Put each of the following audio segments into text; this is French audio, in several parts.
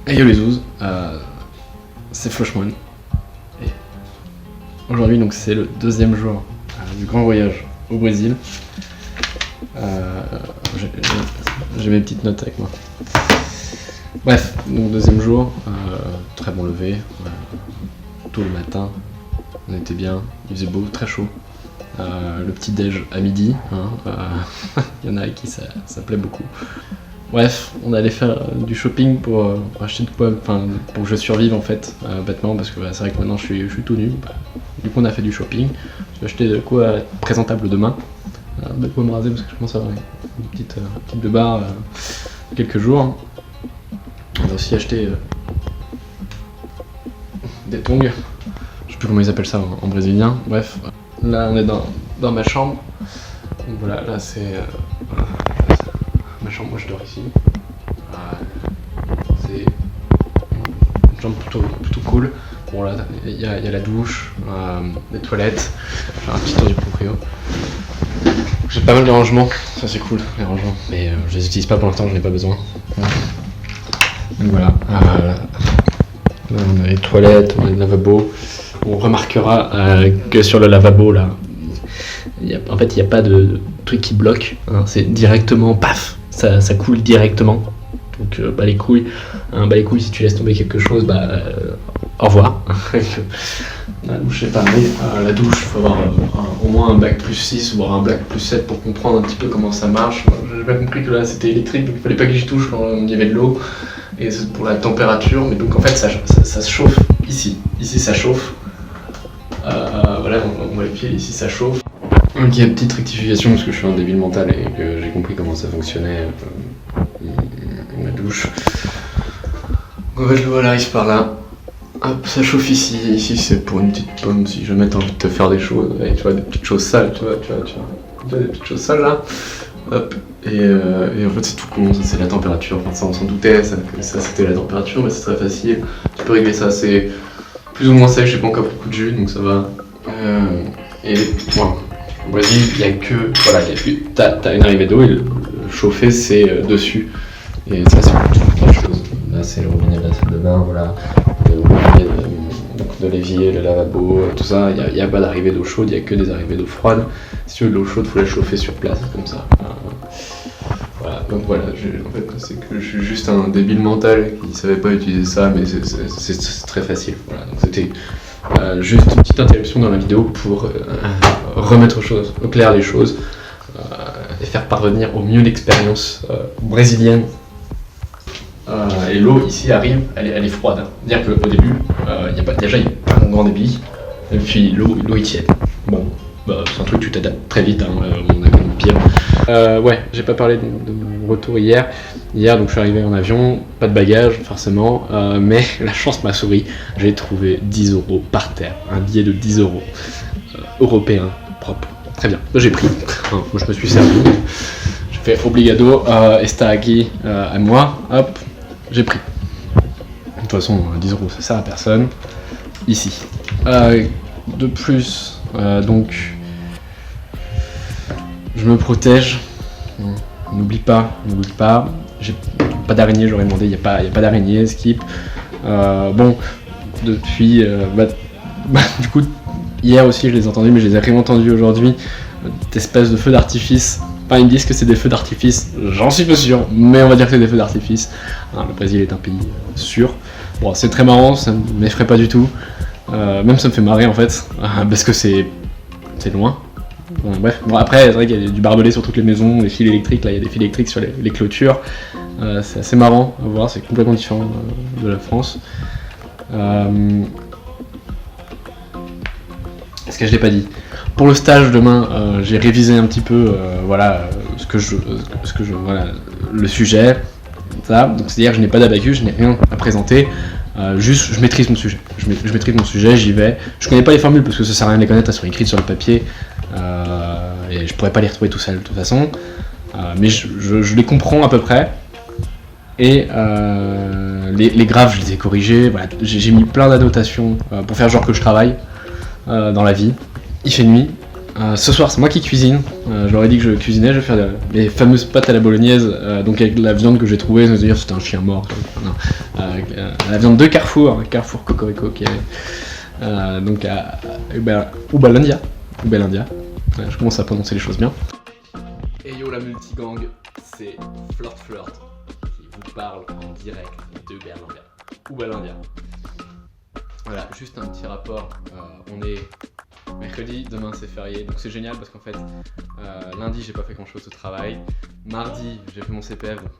Hey yo les zouzes, c'est Flochmoine. Et aujourd'hui donc c'est le deuxième jour du grand voyage au Brésil. J'ai mes petites notes avec moi. Bref, donc deuxième jour, très bon lever, tôt le matin, on était bien, il faisait beau, très chaud. Le petit déj à midi, il y en a à qui ça plaît beaucoup. Bref, on allait faire du shopping pour acheter de quoi, pour que je survive en fait, bêtement, parce que c'est vrai que maintenant je suis tout nu. Du coup on a fait du shopping, j'ai acheté de quoi être présentable demain, de quoi me raser parce que je commence à avoir une petite beubare quelques jours. On a aussi acheté des tongs, je sais plus comment ils appellent ça en brésilien, bref. Là on est dans ma chambre, donc voilà, là c'est ma chambre, moi je dors ici. C'est une chambre plutôt cool. Bon là il y a la douche, les toilettes, j'ai un petit tour du proprio. J'ai pas mal de rangements, ça c'est cool les rangements, mais je les utilise pas pour l'instant, j'en ai pas besoin. Donc voilà, là on a les toilettes, on a le lavabo. On remarquera que sur le lavabo là, il n'y a pas de truc qui bloque, hein, c'est directement paf, ça coule directement. Donc bah les couilles si tu laisses tomber quelque chose, au revoir. La douche c'est pareil, la douche il faut avoir au moins un bac plus 6 voire un bac plus 7 pour comprendre un petit peu comment ça marche. J'ai pas compris que là c'était électrique, donc il fallait pas que j'y touche quand il y avait de l'eau, et c'est pour la température, mais donc en fait ça se chauffe ici ça chauffe. Voilà, on voit les pieds, ici ça chauffe. Ok, petite rectification parce que je suis un débile mental et que j'ai compris comment ça fonctionnait, ma douche. Donc en fait l'eau elle arrive par là, hop, ça chauffe ici c'est pour une petite pomme si jamais t'as envie de te faire des choses, et tu vois des petites choses sales, tu vois des petites choses sales là, hop, et en fait c'est tout con, ça c'est la température, enfin ça on s'en doutait, ça c'était la température, mais c'est très facile, tu peux régler ça, c'est plus ou moins sec, j'ai pas encore beaucoup de jus donc ça va. Et voilà. Au Brésil, il y a que. Voilà, t'as une arrivée d'eau et le chauffer c'est dessus. Et ça c'est pour toute la chose. Là c'est le robinet de la salle de bain, voilà. Le robinet de l'évier, le lavabo, tout ça. Il n'y a pas d'arrivée d'eau chaude, il n'y a que des arrivées d'eau froide. Si tu veux de l'eau chaude, il faut la chauffer sur place, comme ça. Voilà, donc voilà, en fait c'est que je suis juste un débile mental qui savait pas utiliser ça, mais c'est très facile. Voilà, donc c'était juste une petite interruption dans la vidéo pour remettre au clair les choses et faire parvenir au mieux l'expérience brésilienne. Et l'eau ici arrive, elle est froide. C'est-à-dire qu'au début, il n'y a pas un grand débit, et puis l'eau est tiède. Bon, c'est un truc tu t'adaptes très vite, on a connu pire. Ouais, j'ai pas parlé de mon retour hier. Hier, donc je suis arrivé en avion, pas de bagages forcément, mais la chance m'a souri. J'ai trouvé 10 € par terre, un billet de 10 € européen, propre. Très bien, j'ai pris. Moi je me suis servi. J'ai fait obligado, está aquí à moi, hop, j'ai pris. De toute façon, 10 € ça sert à personne. Ici. De plus, donc. Je me protège, n'oublie pas, j'ai pas d'araignée, j'aurais demandé, il n'y a pas d'araignée, skip. Bon, depuis, du coup, hier aussi je les ai entendus, mais je les ai réentendus aujourd'hui, d'espèces de feux d'artifice. Enfin, ils me disent que c'est des feux d'artifice, j'en suis pas sûr, mais on va dire que c'est des feux d'artifice. Le Brésil est un pays sûr. Bon, c'est très marrant, ça ne m'effraie pas du tout, même ça me fait marrer en fait, parce que c'est loin. Bref, après c'est vrai qu'il y a du barbelé sur toutes les maisons, les fils électriques, là il y a des fils électriques sur les clôtures, c'est assez marrant à voir, c'est complètement différent de la France. Est-ce que je l'ai pas dit? Pour le stage demain, j'ai révisé un petit peu, le sujet, ça. Donc c'est-à-dire que je n'ai pas d'abacus, je n'ai rien à présenter. Juste, je maîtrise mon sujet. Je maîtrise mon sujet, j'y vais. Je connais pas les formules parce que ça sert à rien de les connaître, elles sont écrites sur le papier. Et je pourrais pas les retrouver tout seul de toute façon. Mais je les comprends à peu près. Et les graphes, je les ai corrigés. Voilà, j'ai mis plein d'annotations pour faire genre que je travaille dans la vie. Il fait nuit. Ce soir, c'est moi qui cuisine. Je leur ai dit que je cuisinais, je vais faire les fameuses pâtes à la bolognaise, donc avec la viande que j'ai trouvée, je me suis dit c'était un chien mort. Non. La viande de Carrefour, Carrefour Cocorico, qui est donc à Ubalandia. Je commence à prononcer les choses bien. Et yo la multigang, c'est Flirt qui vous parle en direct de Berlanga. Ubalandia. Voilà, juste un petit rapport. On est mercredi, demain c'est férié, donc c'est génial parce qu'en fait, lundi j'ai pas fait grand chose au travail. Mardi j'ai fait mon CPF, donc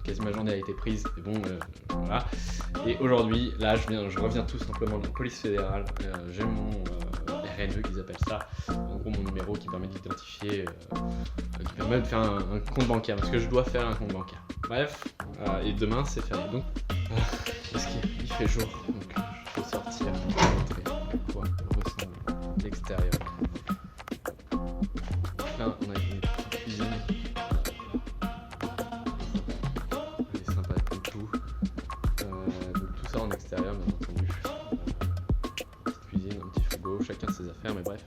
quasi ma journée a été prise, et bon, voilà. Et aujourd'hui, là je reviens tout simplement de la police fédérale. J'ai mon RNE qu'ils appellent ça, en gros mon numéro qui permet d'identifier, qui permet de faire un compte bancaire, parce que je dois faire un compte bancaire. Bref, et demain c'est férié, donc parce qu'il fait jour, donc je peux sortir, montrer à quoi ressemble l'extérieur. Là on a une petite cuisine, elle est sympa comme tout, donc tout ça en extérieur bien entendu. Petite cuisine, un petit frigo, chacun ses affaires, mais bref.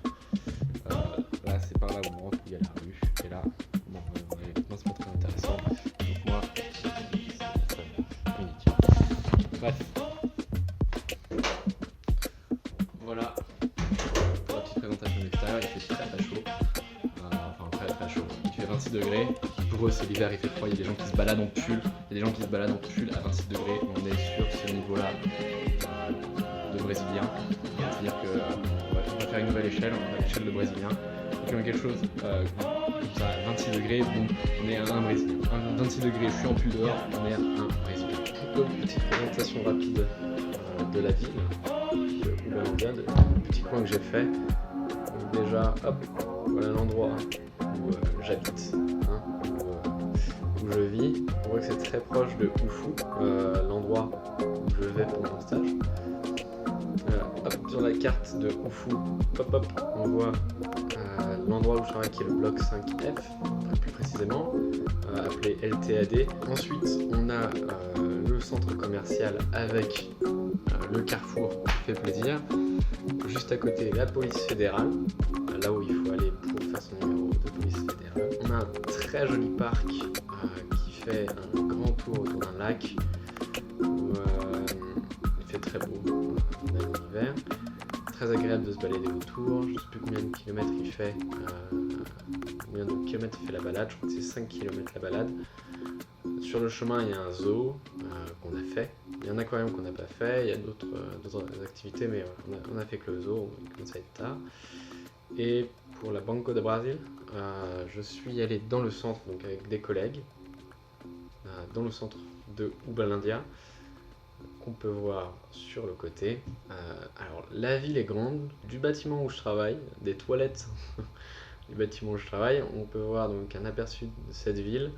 Là c'est par là où on rentre, où il y a la rue, et là, bon, c'est pas très intéressant, donc moi, c'est unique. Bref. Voilà pour la petite présentation de l'extérieur, il fait très chaud, enfin très chaud, il fait 26 degrés, pour eux c'est l'hiver, il fait froid, il y a des gens qui se baladent en pull, à 26 degrés, on est sur ce niveau-là de brésilien, c'est-à-dire qu'on va faire une nouvelle échelle, on va faire l'échelle de brésilien, donc on a quelque chose comme ça, 26 degrés, donc on est à un brésilien, 26 degrés, je suis en pull dehors, on est à un brésilien. Donc petite présentation rapide de la ville. Ubalandia, le petit coin que j'ai fait. Donc déjà, hop, voilà l'endroit où j'habite, hein, où je vis. On voit que c'est très proche de Ufu, l'endroit où je vais pour mon stage. Hop, sur la carte de Ufu, hop, on voit l'endroit où je travaille qui est le bloc 5F, plus précisément, appelé LTAD. Ensuite, on a le centre commercial avec le carrefour qui fait plaisir. Juste à côté, la police fédérale, là où il faut aller pour faire son numéro de police fédérale. On a un très joli parc qui fait un grand tour autour d'un lac où il fait très beau, même l'hiver. Très agréable de se balader autour, je ne sais plus combien de kilomètres il fait, combien de kilomètres fait la balade, je crois que c'est 5 km la balade. Sur le chemin il y a un zoo qu'on a fait, il y a un aquarium qu'on n'a pas fait, il y a d'autres activités mais on a fait que le zoo, il commence à être tard. Et pour la Banco do Brasil, je suis allé dans le centre donc avec des collègues, dans le centre de Ubalandia, qu'on peut voir sur le côté. Alors la ville est grande, du bâtiment où je travaille, des toilettes du bâtiment où je travaille, on peut voir donc un aperçu de cette ville.